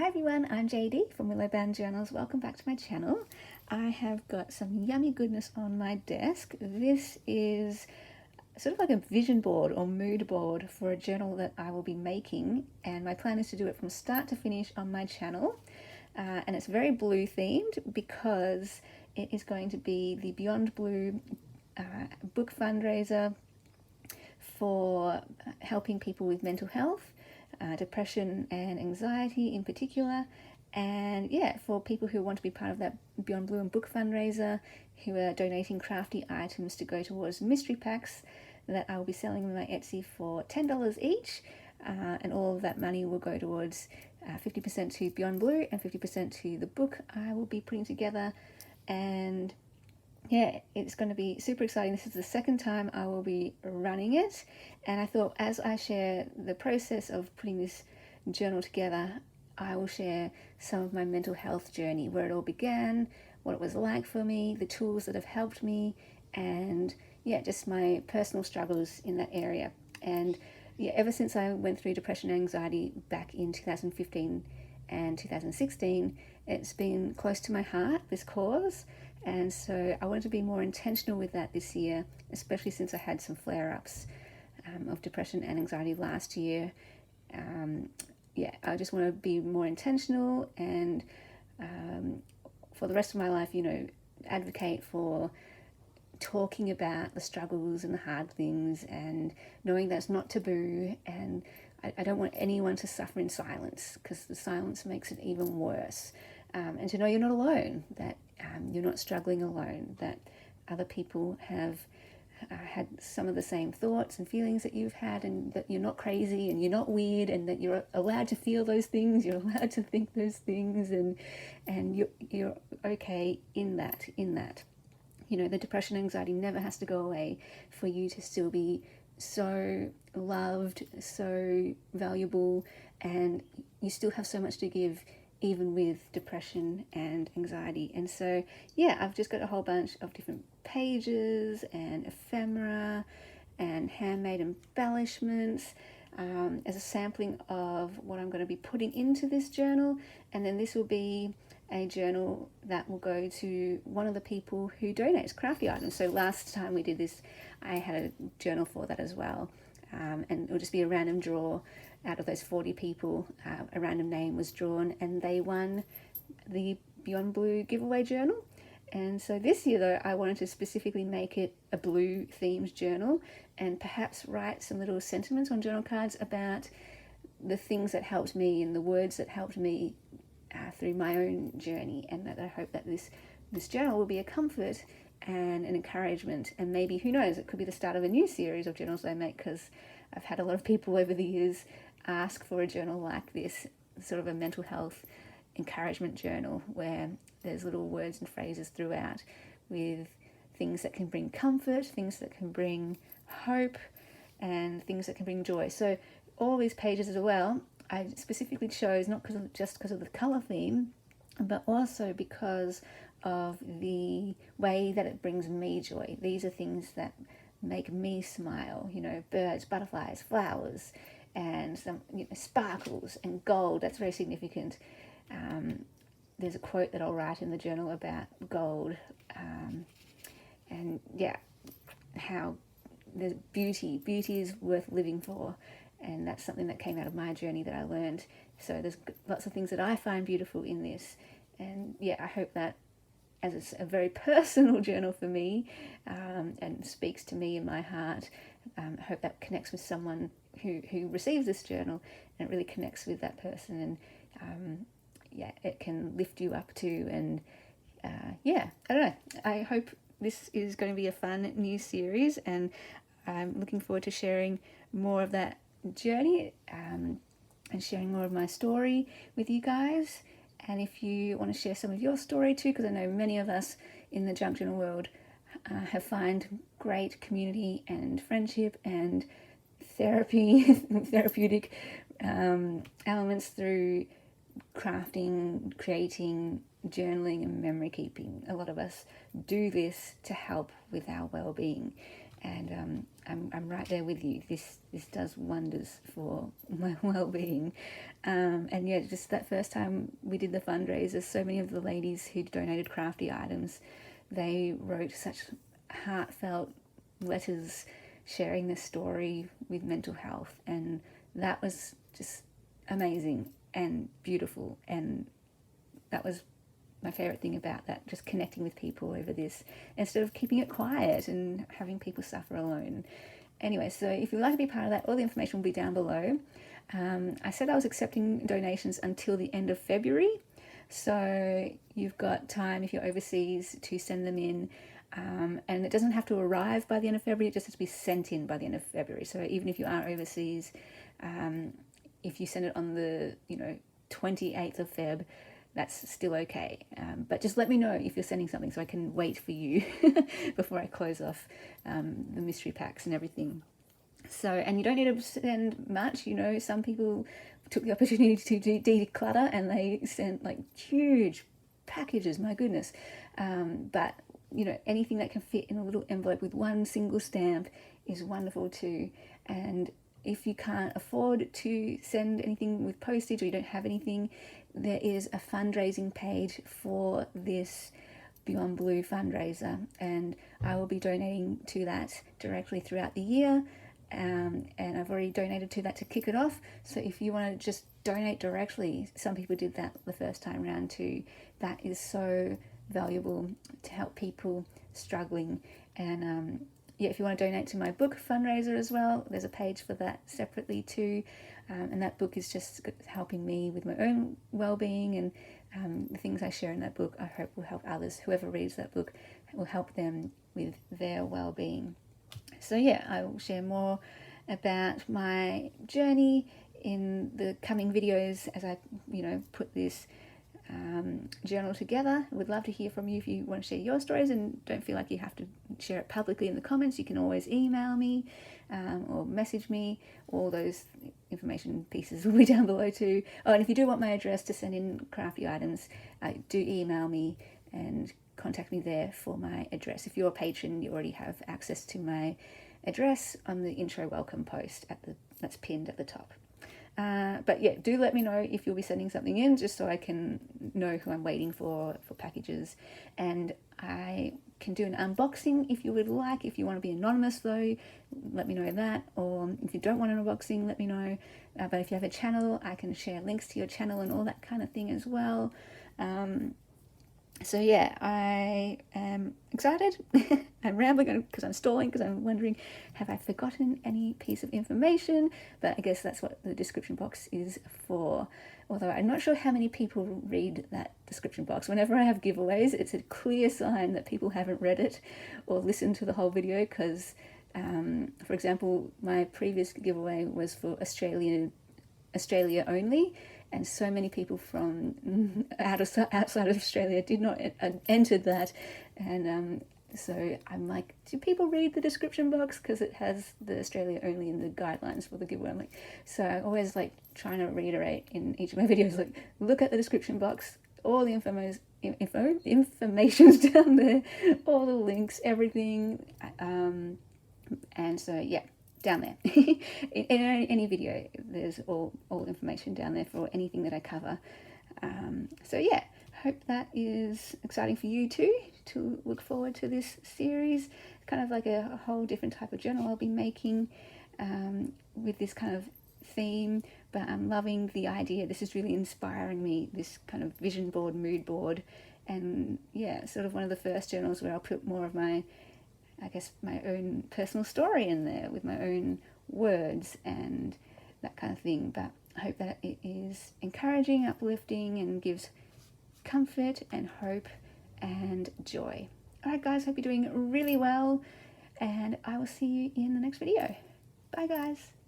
Hi everyone, I'm JD from Willow Journals. Welcome back to my channel. I have got some yummy goodness on my desk. This is sort of like a vision board or mood board for a journal that I will be making, and my plan is to do it from start to finish on my channel. And it's very blue themed because it is going to be the Beyond Blue book fundraiser for helping people with mental health, depression and anxiety in particular. And yeah, for people who want to be part of that Beyond Blue and book fundraiser, who are donating crafty items to go towards mystery packs that I will be selling on my Etsy for $10 each. And all of that money will go towards 50% to Beyond Blue and 50% to the book I will be putting together. And yeah, it's going to be super exciting. This is the second time I will be running it, and I thought as I share the process of putting this journal together, I will share some of my mental health journey, where it all began, what it was like for me, the tools that have helped me, and yeah, just my personal struggles in that area. And yeah, ever since I went through depression and anxiety back in 2015 and 2016, it's been close to my heart, this cause. And so I wanted to be more intentional with that this year, especially since I had some flare-ups of depression and anxiety last year. Yeah, I just want to be more intentional and for the rest of my life, advocate for talking about the struggles and the hard things and knowing that it's not taboo. And I don't want anyone to suffer in silence, because the silence makes it even worse. And to know you're not alone, that you're not struggling alone, that other people have had some of the same thoughts and feelings that you've had, and that you're not crazy and you're not weird, and that you're allowed to feel those things, you're allowed to think those things, and you're okay in that. The depression and anxiety never has to go away for you to still be so loved, so valuable, and you still have so much to give, even with depression and anxiety. And so yeah, I've just got a whole bunch of different pages and ephemera and handmade embellishments as a sampling of what I'm going to be putting into this journal. And then this will be a journal that will go to one of the people who donates crafty items. So last time we did this, I had a journal for that as well. And it'll just be a random draw out of those 40 people. A random name was drawn and they won the Beyond Blue giveaway journal. And so this year though, I wanted to specifically make it a blue themed journal, and perhaps write some little sentiments on journal cards about the things that helped me and the words that helped me through my own journey. And that I hope that this journal will be a comfort and an encouragement, and maybe, who knows, it could be the start of a new series of journals I make, because I've had a lot of people over the years ask for a journal like this, sort of a mental health encouragement journal, where there's little words and phrases throughout with things that can bring comfort, things that can bring hope, and things that can bring joy. So all these pages as well, I specifically chose, not just because of the colour theme, but also because of the way that it brings me joy. These are things that make me smile, birds, butterflies, flowers, and some sparkles and gold. That's very significant. There's a quote that I'll write in the journal about gold, and yeah, how there's beauty is worth living for, and that's something that came out of my journey that I learned. So there's lots of things that I find beautiful in this, and yeah, I hope that, as it's a very personal journal for me, and speaks to me in my heart, I hope that connects with someone who receives this journal, and it really connects with that person, and yeah, it can lift you up too. And yeah, I don't know, I hope this is going to be a fun new series, and I'm looking forward to sharing more of that journey, and sharing more of my story with you guys. And if you want to share some of your story too, because I know many of us in the junk journal world have found great community and friendship and therapeutic elements through crafting, creating, journaling and memory keeping. A lot of us do this to help with our well-being. and I'm right there with you. This does wonders for my well-being. And yeah, just that first time we did the fundraiser, so many of the ladies who donated crafty items, they wrote such heartfelt letters sharing their story with mental health, and that was just amazing and beautiful. And that was my favorite thing about that, just connecting with people over this instead of keeping it quiet and having people suffer alone. Anyway, so if you'd like to be part of that, all the information will be down below. I said I was accepting donations until the end of February, so you've got time if you're overseas to send them in. And it doesn't have to arrive by the end of February, it just has to be sent in by the end of February. So even if you are overseas, if you send it on the 28th of Feb, that's still okay. But just let me know if you're sending something so I can wait for you before I close off the mystery packs and everything. So, and you don't need to send much. Some people took the opportunity to declutter and they sent like huge packages, my goodness. But anything that can fit in a little envelope with one single stamp is wonderful too. And if you can't afford to send anything with postage, or you don't have anything, there is a fundraising page for this Beyond Blue fundraiser, and I will be donating to that directly throughout the year. And I've already donated to that to kick it off. So if you want to just donate directly, some people did that the first time around too. That is so valuable to help people struggling. And yeah, if you want to donate to my book fundraiser as well, there's a page for that separately too. And that book is just helping me with my own well-being, and the things I share in that book I hope will help others. Whoever reads that book will help them with their well-being. So yeah, I will share more about my journey in the coming videos as I put this journal together. I would love to hear from you if you want to share your stories, and don't feel like you have to share it publicly in the comments. You can always email me or message me. All those information pieces will be down below too. Oh, and if you do want my address to send in crafty items, do email me and contact me there for my address. If you're a patron, you already have access to my address on the intro welcome post that's pinned at the top. But yeah, do let me know if you'll be sending something in, just so I can know who I'm waiting for packages. And I can do an unboxing if you would like. If you want to be anonymous though, let me know that. Or if you don't want an unboxing, let me know. But if you have a channel, I can share links to your channel and all that kind of thing as well. So yeah, I am excited. I'm rambling because I'm stalling, because I'm wondering, have I forgotten any piece of information? But I guess that's what the description box is for. Although I'm not sure how many people read that description box. Whenever I have giveaways, it's a clear sign that people haven't read it or listened to the whole video, because, for example, my previous giveaway was for Australia only, and so many people from outside of Australia did not enter that. And so I'm like, do people read the description box? Because it has the Australia only in the guidelines for the giveaway. I'm like, so I always like trying to reiterate in each of my videos, like, look at the description box, all the information's down there, all the links, everything. And so yeah, down there. in any video, there's all information down there for anything that I cover. So yeah, hope that is exciting for you too, to look forward to this series. Kind of like a whole different type of journal I'll be making with this kind of theme, but I'm loving the idea. This is really inspiring me, this kind of vision board, mood board. And yeah, sort of one of the first journals where I'll put more of my, I guess, my own personal story in there with my own words and that kind of thing. But I hope that it is encouraging, uplifting, and gives comfort and hope and joy. Alright guys, hope you're doing really well, and I will see you in the next video. Bye guys.